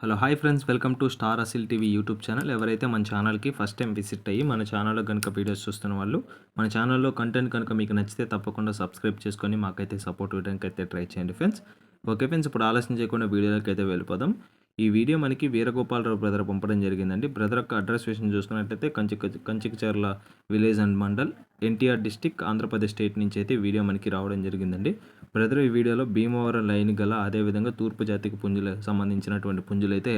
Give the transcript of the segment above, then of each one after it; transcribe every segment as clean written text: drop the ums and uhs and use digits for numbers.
Hello hi friends, welcome to star Aseel TV YouTube channel. ఎవరైతే మన ఛానల్కి ఫస్ట్ టైం విజిట్ అయ్యి మన ఛానల్లో కనుక వీడియోస్ చూస్తున్న వాళ్ళు మన ఛానల్లో కంటెంట్ కనుక మీకు నచ్చితే తప్పకుండా సబ్స్క్రైబ్ చేసుకొని మాకైతే సపోర్ట్ ఇవ్వడానికి అయితే ట్రై చేయండి ఫ్రెండ్స్. ఓకే ఫ్రెండ్స్, ఇప్పుడు ఆలస్యం చేయకుండా వీడియోలోకి అయితే వెళ్ళిపోదాం. ఈ వీడియో మనకి వీరగోపాలరావు బ్రదర్ పంపడం జరిగిందండి. బ్రదర్ యొక్క అడ్రస్ విషయం చూసుకున్నట్లయితే Kanchikacherla village and mandal, NTR district, Andhra Pradesh state నుంచి అయితే వీడియో మనకి రావడం జరిగిందండి. బ్రదర్ ఈ వీడియోలో భీమవరం లైన్ గల అదేవిధంగా తూర్పు జాతికి పుంజులకు సంబంధించినటువంటి పుంజులు అయితే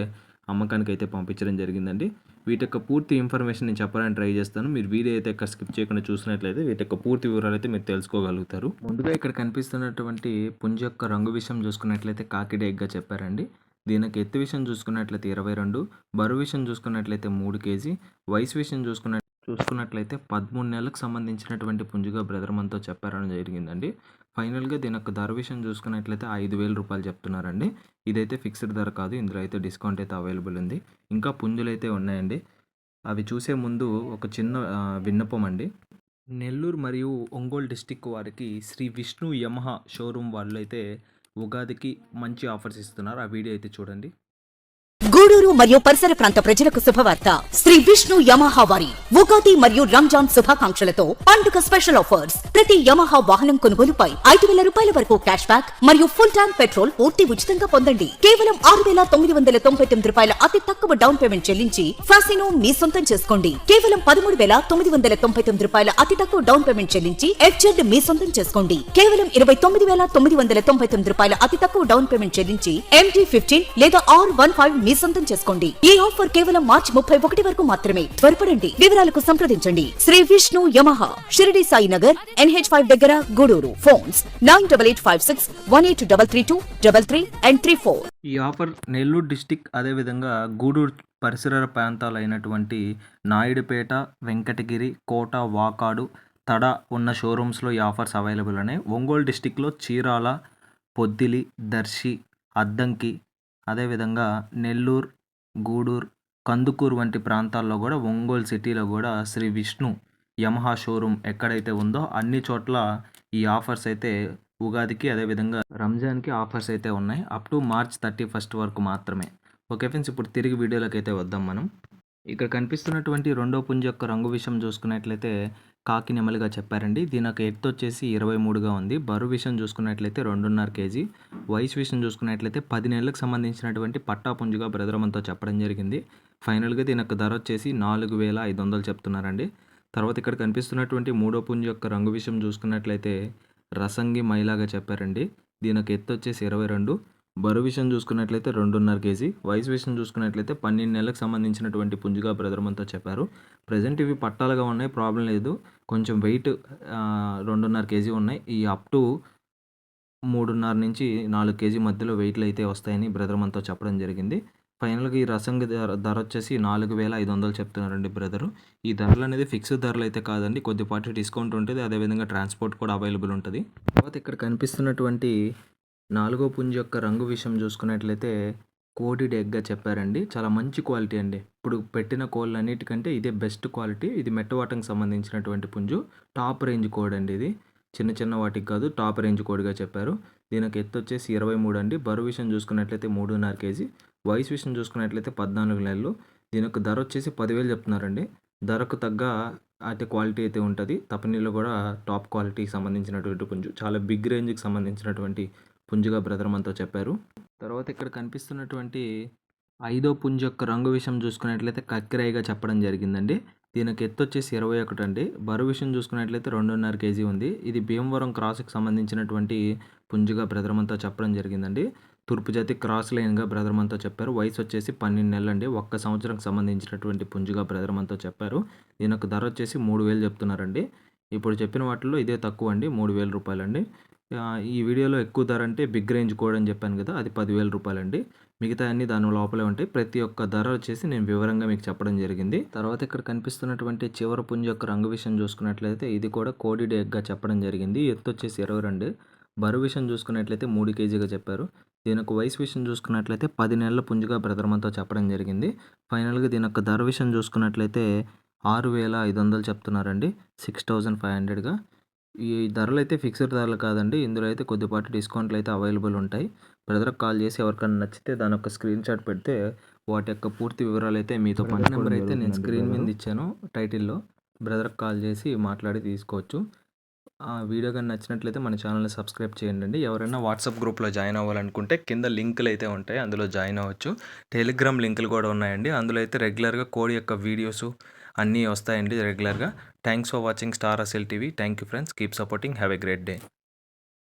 అమ్మకానికి అయితే పంపించడం జరిగిందండి. వీటి యొక్క పూర్తి ఇన్ఫర్మేషన్ నేను చెప్పడానికి ట్రై చేస్తాను. మీరు వీడియో అయితే ఎక్కడ స్కిప్ చేయకుండా చూసినట్లయితే వీటి యొక్క పూర్తి వివరాలు అయితే మీరు తెలుసుకోగలుగుతారు. ముందుగా ఇక్కడ కనిపిస్తున్నటువంటి పుంజు యొక్క రంగు విషయం చూసుకున్నట్లయితే కాకిడే ఎగ్గా చెప్పారండి. దీనికి ఎత్తు విషయం చూసుకున్నట్లయితే 22, బరువు విషయం చూసుకున్నట్లయితే 3 కేజీ, వయసు విషయం చూసుకున్నట్లయితే 13 నెలలకు సంబంధించినటువంటి పుంజుగా బ్రదర్ మనతో చెప్పారని జరిగిందండి. ఫైనల్గా దీని యొక్క ధర విషయం చూసుకున్నట్లయితే 5,000 రూపాయలు చెప్తున్నారండి. ఇదైతే ఫిక్స్డ్ ధర కాదు, ఇందులో అయితే డిస్కౌంట్ అయితే అవైలబుల్ ఉంది. ఇంకా పుంజులు అయితే ఉన్నాయండి. అవి చూసే ముందు ఒక చిన్న విన్నపం అండి. నెల్లూరు మరియు ఒంగోలు డిస్టిక్ వారికి శ్రీ విష్ణు యమహా షోరూమ్ వాళ్ళు అయితే ఉగాదికి మంచి ఆఫర్స్ ఇస్తున్నారు. ఆ వీడియో అయితే చూడండి. గూడూరు మరియు పరిసర ప్రాంత ప్రజలకు శుభవార్త. శ్రీ విష్ణు యమహా వారి ఉగాది మరియు రంజాన్ శుభాకాంక్షలతో పండుగ స్పెషల్ ఆఫర్స్. ప్రతి యమహా వాహనం కొనుగోలుపై 5,000 రూపాయల వరకు క్యాష్ బ్యాక్ మరియు ఫుల్ ట్యాంక్ పెట్రోల్ పూర్తి ఉచితంగా పొందండి. కేవలం 6,999 రూపాయల అతి తక్కువ డౌన్ పేమెంట్ చెల్లించి ఫాసినో మీ సొంతం చేసుకోండి. కేవలం 13,999 రూపాయల అతి తక్కువ డౌన్ పేమెంట్ చెల్లించి ఎఫ్జెడ్ మీ సొంతం చేసుకోండి. కేవలం 29,999 రూపాయల అతి తక్కువ డౌన్ పేమెంట్ చెల్లించి MT-15 లేదా R15 మీ సొంతం చేసుకోండి. ఈ ఆఫర్ కేవలం మార్చి 31 వరకు మాత్రమే. త్వరపడండి. వివరాలకు సంప్రదించండి. శ్రీ విష్ణు యమహా, షిరిడి సాయి నగర్, NH5 దగ్గర, గూడూరు. Phones 9886183323 and 34. ఈ ఆఫర్ నెల్లూరు డిస్టిక్ అదేవిధంగా గూడూరు పరిసర ప్రాంతాలు అయినటువంటి నాయుడుపేట, వెంకటగిరి, కోట, వాకాడు, తడ ఉన్న షోరూమ్స్లో ఈ ఆఫర్స్ అవైలబుల్ ఉన్నాయి. ఒంగోలు డిస్టిక్లో చీరాల, పొద్దిలి, దర్శి, అద్దంకి, అదేవిధంగా నెల్లూరు, గూడూరు, కందుకూరు వంటి ప్రాంతాల్లో కూడా, ఒంగోలు సిటీలో కూడా శ్రీ విష్ణు యమహా షోరూమ్ ఎక్కడైతే ఉందో అన్ని చోట్ల ఈ ఆఫర్స్ అయితే ఉగాదికి అదేవిధంగా రంజాన్కి ఆఫర్స్ అయితే ఉన్నాయి. అప్ టు మార్చ్ 31 వరకు మాత్రమే. ఓకే ఫ్రెండ్స్, ఇప్పుడు తిరిగి వీడియోలోకి అయితే వద్దాం మనం. ఇక్కడ కనిపిస్తున్నటువంటి రెండో పుంజు యొక్క రంగు విషయం చూసుకున్నట్లయితే కాకి నెమలిగా చెప్పారండి. దీని యొక్క ఎత్తు వచ్చేసి 23గా ఉంది. బరువు విషయం చూసుకున్నట్లయితే 2.5 కేజీ. వయసు విషయం చూసుకున్నట్లయితే 10 నెలలకు సంబంధించినటువంటి పట్టా పుంజుగా బ్రదర్ మనతో చెప్పడం జరిగింది. ఫైనల్గా దీని యొక్క ధర వచ్చేసి 4,500 చెప్తున్నారండి. తర్వాత ఇక్కడ కనిపిస్తున్నటువంటి మూడో పుంజు యొక్క రంగు విషయం చూసుకున్నట్లయితే రసంగి మైలాగా చెప్పారండి. దీని యొక్క ఎత్తు వచ్చేసి 22, బరువు విషయం చూసుకున్నట్లయితే 2.5 కేజీ. వయసు విషయం చూసుకున్నట్లయితే 12 నెలలకు సంబంధించినటువంటి పుంజుగా బ్రదర్ మనతో చెప్పారు. ప్రజెంట్ ఇవి పట్టాలుగా ఉన్నాయి, ప్రాబ్లం లేదు. కొంచెం వెయిట్ 2.5 కేజీ ఉన్నాయి. ఈ అప్ టు 3.5 నుంచి 4 కేజీ మధ్యలో వెయిట్లు అయితే వస్తాయని బ్రదర్ మనతో చెప్పడం జరిగింది. ఫైనల్గా ఈ రసంగి ధర వచ్చేసి 4,500 చెప్తున్నారండి బ్రదరు. ఈ ధరలు అనేది ఫిక్స్డ్ ధరలు అయితే కాదండి, కొద్దిపాటి డిస్కౌంట్ ఉంటుంది. అదేవిధంగా ట్రాన్స్పోర్ట్ కూడా అవైలబుల్ ఉంటుంది. తర్వాత ఇక్కడ కనిపిస్తున్నటువంటి నాలుగో పుంజు యొక్క రంగు విషయం చూసుకున్నట్లయితే కోడిడ్ ఎగ్గా చెప్పారండి. చాలా మంచి క్వాలిటీ అండి. ఇప్పుడు పెట్టిన కోళ్ళు అన్నిటికంటే ఇదే బెస్ట్ క్వాలిటీ. ఇది మెట్టవాటంకి సంబంధించినటువంటి పుంజు. టాప్ రేంజ్ కోడ్ అండి. ఇది చిన్న చిన్న వాటికి కాదు, టాప్ రేంజ్ కోడ్గా చెప్పారు. దీనికి ఎత్తు వచ్చేసి 23 అండి. బరువు విషయం చూసుకున్నట్లయితే 3.5 కేజీ. వయసు విషయం చూసుకున్నట్లయితే 14 నెలలు. దీని యొక్క ధర వచ్చేసి 10,000 చెప్తున్నారండి. ధరకు తగ్గ అయితే క్వాలిటీ అయితే ఉంటుంది. తపనీలో కూడా టాప్ క్వాలిటీకి సంబంధించినటువంటి పుంజు. చాలా బిగ్ రేంజ్కి సంబంధించినటువంటి పుంజుగా బ్రదర్ మనతో చెప్పారు. తర్వాత ఇక్కడ కనిపిస్తున్నటువంటి ఐదో పుంజు యొక్క రంగు విషయం చూసుకున్నట్లయితే కక్కిరాయిగా చెప్పడం జరిగిందండి. దీనికి ఎత్తు వచ్చేసి 21 అండి. బరువు విషయం చూసుకున్నట్లయితే 2.5 కేజీ ఉంది. ఇది భీమవరం క్రాస్కి సంబంధించినటువంటి పుంజుగా బ్రదర్ మనతో చెప్పడం జరిగిందండి. తూర్పు జాతి క్రాస్ లైన్గా బ్రదర్ మనతో చెప్పారు. వయసు వచ్చేసి 12 నెలలు అండి. 1 సంవత్సరంకి సంబంధించినటువంటి పుంజుగా బ్రదర్ మనతో చెప్పారు. దీని యొక్క ధర వచ్చేసి 3,000 చెప్తున్నారండి. ఇప్పుడు చెప్పిన వాటిల్లో ఇదే తక్కువ అండి, 3,000 రూపాయలండి. ఈ వీడియోలో ఎక్కువ ధర అంటే బిగ్ రేంజ్ కోడ్ అని చెప్పాను కదా, అది 10,000 రూపాయలండి. మిగతా అన్ని దాని లోపలే ఉంటాయి. ప్రతి ఒక్క ధర వచ్చేసి నేను వివరంగా మీకు చెప్పడం జరిగింది. తర్వాత ఇక్కడ కనిపిస్తున్నటువంటి చివరి పుంజు యొక్క రంగు విషయం చూసుకున్నట్లయితే ఇది కూడా కోడిడ్ ఎగ్గా చెప్పడం జరిగింది. ఎత్తు వచ్చేసి 22, బరువు విషయం చూసుకున్నట్లయితే 3 కేజీగా చెప్పారు. దీని యొక్క వయసు విషయం చూసుకున్నట్లయితే 10 నెలల పుంజుగా బ్రదర్ మనతో చెప్పడం జరిగింది. ఫైనల్గా దీని యొక్క ధర విషయం చూసుకున్నట్లయితే 6,500 చెప్తున్నారండి. 6,500గా. ఈ ధరలైతే ఫిక్స్డ్ ధరలు కాదండి. ఇందులో అయితే కొద్దిపాటి డిస్కౌంట్లు అయితే అవైలబుల్ ఉంటాయి. బ్రదర్‌కి కాల్ చేసి ఎవరికన్నా నచ్చితే దాని యొక్క స్క్రీన్‌షాట్ పెడితే వాటి యొక్క పూర్తి వివరాలైతే మీతో ఫోన్ నెంబర్ అయితే నేను స్క్రీన్ మీద ఇచ్చాను టైటిల్‌లో. బ్రదర్‌కి కాల్ చేసి మాట్లాడి తీసుకోవచ్చు. వీడియో గాని నచ్చినట్లయితే మన ఛానల్‌ని సబ్స్క్రైబ్ చేయండండి. ఎవరైనా వాట్సాప్ గ్రూప్‌లో జాయిన్ అవ్వాలనుకుంటే కింద లింకులైతే ఉంటాయి. అందులో జాయిన్ అవ్వచ్చు. టెలిగ్రామ్ లింకులు కూడా ఉన్నాయండి. అందులో అయితే రెగ్యులర్‌గా కోడి యొక్క వీడియోసు అన్నీ వస్తాయండి రెగ్యులర్‌గా. థాంక్స్ ఫర్ వాచింగ్ స్టార్ అసెల్ TV. Thank you friends. Keep supporting. Have a great day.